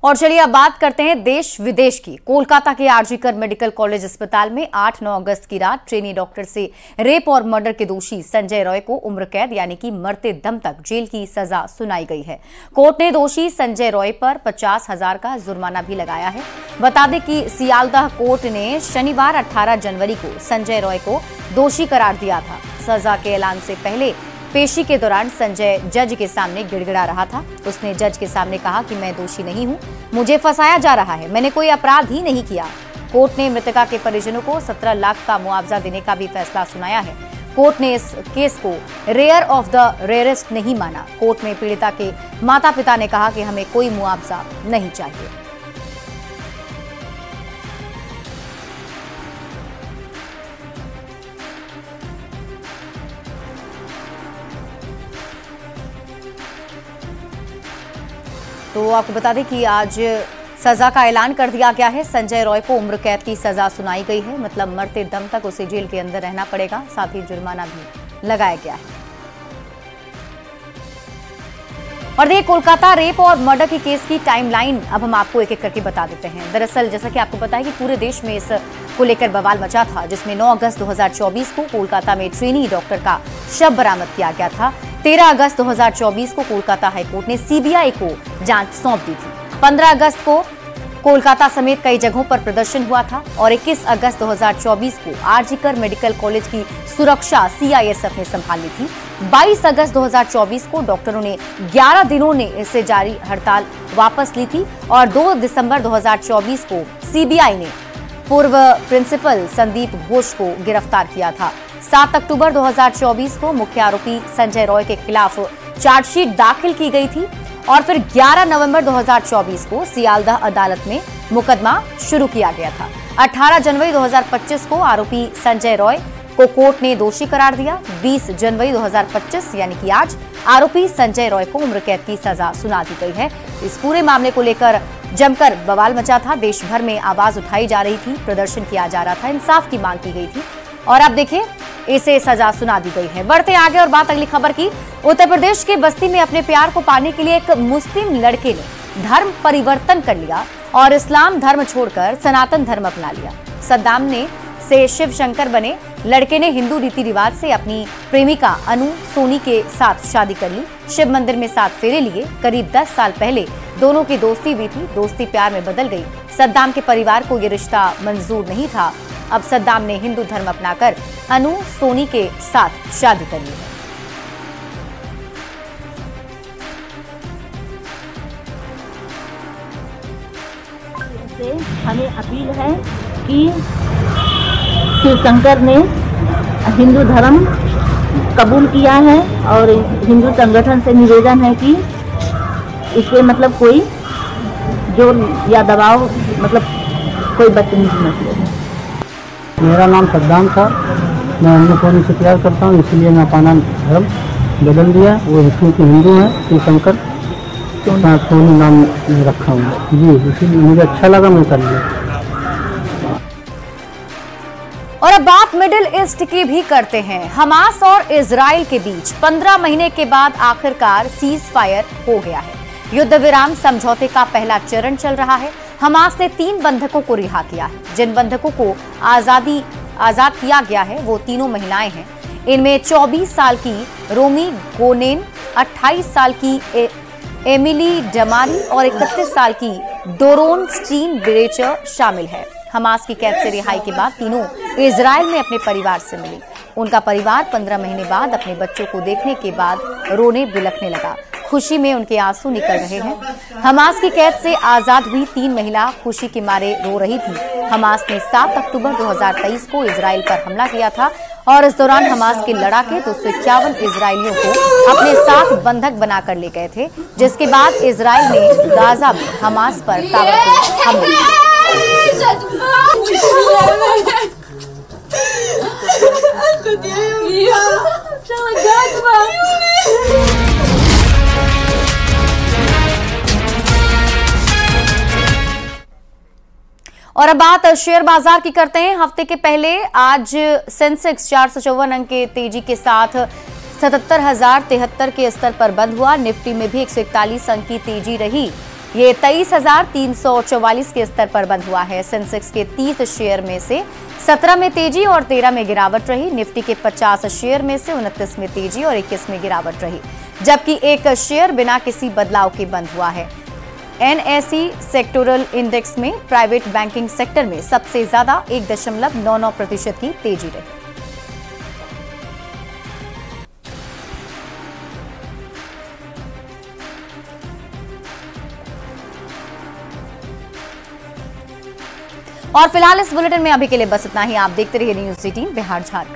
और चलिए अब बात करते हैं देश विदेश की। कोलकाता के आरजीकर मेडिकल कॉलेज अस्पताल में 8-9 अगस्त की रात ट्रेनी डॉक्टर से रेप और मर्डर के दोषी संजय रॉय को उम्र कैद यानी कि मरते दम तक जेल की सजा सुनाई गई है। कोर्ट ने दोषी संजय रॉय पर 50,000 का जुर्माना भी लगाया है। बता दें कि सियालदह कोर्ट ने शनिवार 18 जनवरी को संजय रॉय को दोषी करार दिया था। सजा के ऐलान से पहले पेशी के दौरान संजय जज के सामने गिड़गिड़ा रहा था। उसने जज के सामने कहा कि मैं दोषी नहीं हूं, मुझे फंसाया जा रहा है, मैंने कोई अपराध ही नहीं किया। कोर्ट ने मृतका के परिजनों को 17 लाख का मुआवजा देने का भी फैसला सुनाया है। कोर्ट ने इस केस को रेयर ऑफ द रेयरेस्ट नहीं माना। कोर्ट में पीड़िता के माता पिता ने कहा कि हमें कोई मुआवजा नहीं चाहिए। तो आपको बता दें कि आज सजा का ऐलान कर दिया गया है। संजय रॉय को उम्र कैद की सजा सुनाई गई है, मतलब मरते दम तक उसे जेल के अंदर रहना पड़ेगा। साथ ही जुर्माना भी लगाया गया है। और देखिए कोलकाता रेप और मर्डर की केस की टाइमलाइन अब हम आपको एक एक करके बता देते हैं। दरअसल जैसा कि आपको पता है कि पूरे देश में इस को लेकर बवाल मचा था, जिसमें 9 अगस्त 2024 को कोलकाता में ट्रेनी डॉक्टर का शव बरामद किया गया था। 13 अगस्त 2024 को कोलकाता हाईकोर्ट ने सीबीआई को जांच सौंप दी थी। 15 अगस्त को कोलकाता समेत कई जगहों पर प्रदर्शन हुआ था और 21 अगस्त 2024 को आरजीकर मेडिकल कॉलेज की सुरक्षा सीआईएसएफ ने संभाल ली थी। 22 अगस्त 2024 को डॉक्टरों ने 11 दिनों से जारी हड़ताल वापस ली थी और 2 दिसंबर 2024 को सीबीआई ने पूर्व प्रिंसिपल संदीप घोष को गिरफ्तार किया था। 7 अक्टूबर 2024 को मुख्य आरोपी संजय रॉय के खिलाफ चार्जशीट दाखिल की गई थी और फिर 11 नवंबर 2024 को सियालदह अदालत में मुकदमा शुरू किया गया था। 18 जनवरी 2025 को आरोपी संजय रॉय को कोर्ट ने दोषी करार दिया। 20 जनवरी 2025 यानी कि आज आरोपी संजय रॉय को उम्र कैद की सजा सुना दी गई है। इस पूरे मामले को लेकर जमकर बवाल मचा था। देश भर में आवाज उठाई जा रही थी, प्रदर्शन किया जा रहा था, इंसाफ की मांग की गई थी और अब देखिए इसे सजा सुना दी गई है। बढ़ते आगे और बात अगली खबर की। उत्तर प्रदेश के बस्ती में अपने प्यार को पाने के लिए एक मुस्लिम लड़के ने धर्म परिवर्तन कर लिया और इस्लाम धर्म छोड़कर सनातन धर्म अपना लिया। सद्दाम ने से शिव शंकर बने लड़के ने हिंदू रीति रिवाज से अपनी प्रेमिका अनु सोनी के साथ शादी कर ली। शिव मंदिर में 7 फेरे लिए। करीब 10 साल पहले दोनों की दोस्ती हुई थी। दोस्ती प्यार में बदल गई। सद्दाम के परिवार को ये रिश्ता मंजूर नहीं था। अब सद्दाम ने हिंदू धर्म अपनाकर अनु सोनी के साथ शादी कर ली है। हमें अपील है कि शिव शंकर ने हिंदू धर्म कबूल किया है और हिंदू संगठन से निवेदन है कि इसके मतलब कोई जोर या दबाव मतलब कोई बदतमीजी न करे। मेरा नाम सद्दाम था। मैं अनु सोनी से प्यार करता हूँ, इसलिए मैं अपना धर्म बदल दिया। वो हिंदू है, शिव शंकर सोनी नाम में रखा हूँ जी, इसीलिए मुझे अच्छा लगा, मैं कर लिया। और अब बात मिडिल ईस्ट की भी करते हैं। हमास और इजराइल के बीच 15 महीने के बाद आखिरकार सीज फायर हो गया है। युद्ध विराम समझौते का पहला चरण चल रहा है। हमास ने 3 बंधकों को रिहा किया है। जिन बंधकों को आजाद किया गया है वो तीनों महिलाएं हैं। इनमें 24 साल की रोमी गोनेन, 28 साल की एमिली डमारी और 31 साल की डोरोन स्टीन ब्रेचर शामिल है। हमास की कैद से रिहाई के बाद तीनों इजराइल में अपने परिवार से मिली। उनका परिवार 15 महीने बाद अपने बच्चों को देखने के बाद रोने बिलखने लगा। खुशी में उनके आंसू निकल रहे हैं। हमास की कैद से आजाद हुई 3 महिला खुशी के मारे रो रही थी। हमास ने 7 अक्टूबर 2023 को इजराइल पर हमला किया था और इस दौरान हमास के लड़ाके 251 इजरायलियों को अपने साथ बंधक बनाकर ले गए थे, जिसके बाद इजराइल ने गाजा में हमास पर ताबड़तोड़ हमले किए। और अब बात शेयर बाजार की करते हैं। हफ्ते के पहले आज सेंसेक्स 454 अंक के तेजी के साथ 77,073 के स्तर पर बंद हुआ। निफ्टी में भी 141 अंक की तेजी रही। ये 23,344 के स्तर पर बंद हुआ है। सेंसेक्स के 30 शेयर में से 17 में तेजी और 13 में गिरावट रही। निफ्टी के 50 शेयर में से 29 में तेजी और 21 में गिरावट रही, जबकि एक शेयर बिना किसी बदलाव के बंद हुआ है। एनएसई सेक्टोरल इंडेक्स में प्राइवेट बैंकिंग सेक्टर में सबसे ज्यादा 1.99% की तेजी रही। और फिलहाल इस बुलेटिन में अभी के लिए बस इतना ही। आप देखते रहिए न्यूज़ 18 बिहार झारखंड।